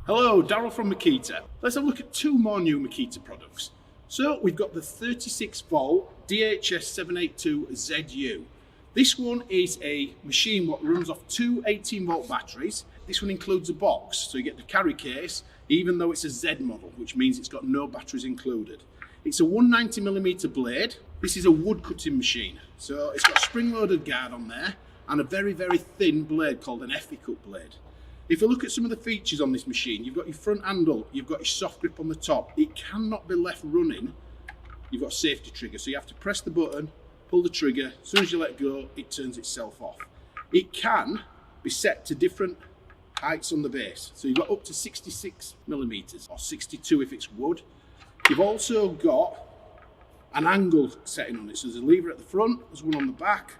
Hello, Daryl from Makita. Let's have a look at two more new Makita products. So we've got the 36 volt DHS782ZU. This one is a machine that runs off two 18 volt batteries. This one includes a box, so you get the carry case, even though it's a Z model, which means it's got no batteries included. It's a 190mm blade. This is a wood cutting machine. So it's got a spring-loaded guard on there and a very, very thin blade called an Effie cut blade. If you look at some of the features on this machine, you've got your front handle, you've got your soft grip on the top. It cannot be left running. You've got a safety trigger, so you have to press the button, pull the trigger. As soon as you let go, it turns itself off. It can be set to different heights on the base. So you've got up to 66mm or 62 if it's wood. You've also got an angle setting on it. So there's a lever at the front, there's one on the back.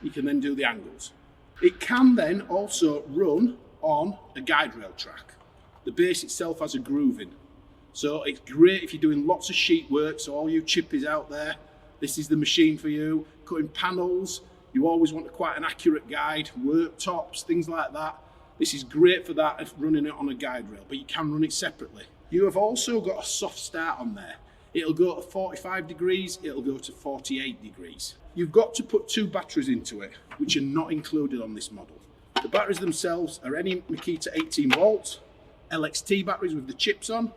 You can then do the angles. It can then also run on a guide rail track. The base itself has a grooving. So it's great if you're doing lots of sheet work, so all you chippies out there, this is the machine for you. Cutting panels, you always want quite an accurate guide, worktops, things like that. This is great for that if running it on a guide rail, but you can run it separately. You have also got a soft start on there. It'll go to 45 degrees, it'll go to 48 degrees. You've got to put two batteries into it, which are not included on this model. The batteries themselves are any Makita 18 volt, LXT batteries with the chips on.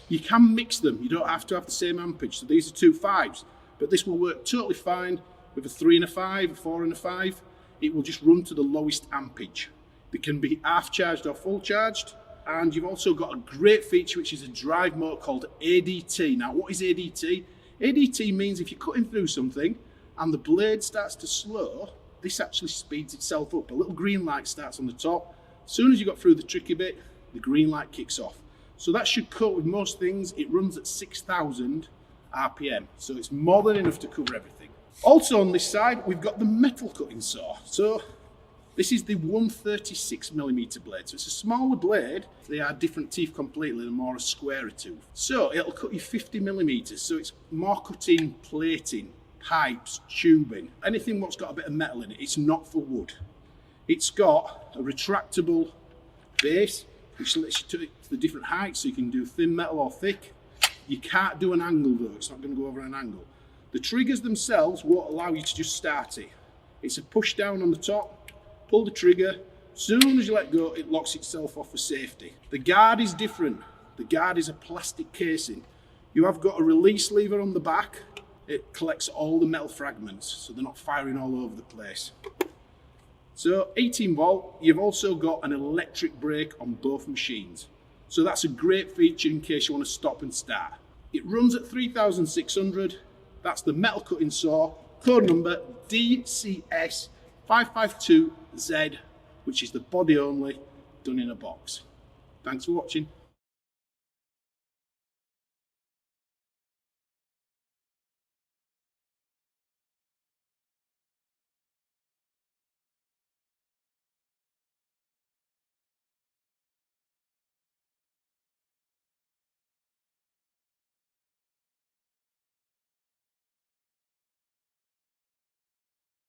You can mix them, you don't have to have the same ampage. So these are two 5s, but this will work totally fine with a 3 and a 5, a 4 and a 5. It will just run to the lowest ampage. They can be half charged or full charged. And you've also got a great feature, which is a drive mode called ADT. Now, what is ADT? ADT means if you're cutting through something and the blade starts to slow, this actually speeds itself up. A little green light starts on the top. As soon as you got through the tricky bit, the green light kicks off. So that should cut with most things. It runs at 6,000 RPM. So it's more than enough to cover everything. Also on this side, we've got the metal cutting saw. So this is the 136mm blade. So it's a smaller blade. They are different teeth completely. They're more a squarer tooth. So it'll cut you 50mm. So it's more cutting, plating, pipes, tubing, anything what's got a bit of metal in it. It's not for wood. It's got a retractable base which lets you to the different heights, so you can do thin metal or thick. You can't do an angle though, it's not going to go over an angle. The triggers themselves won't allow you to just start it. It's a push down on the top, pull the trigger, soon as you let go it locks itself off for safety. The guard is different. The guard is a plastic casing. You have got a release lever on the back. It collects all the metal fragments, so they're not firing all over the place. So 18 volt, you've also got an electric brake on both machines. So that's a great feature in case you want to stop and start. It runs at 3,600. That's the metal cutting saw, code number DCS552Z, which is the body only, done in a box. Thanks for watching.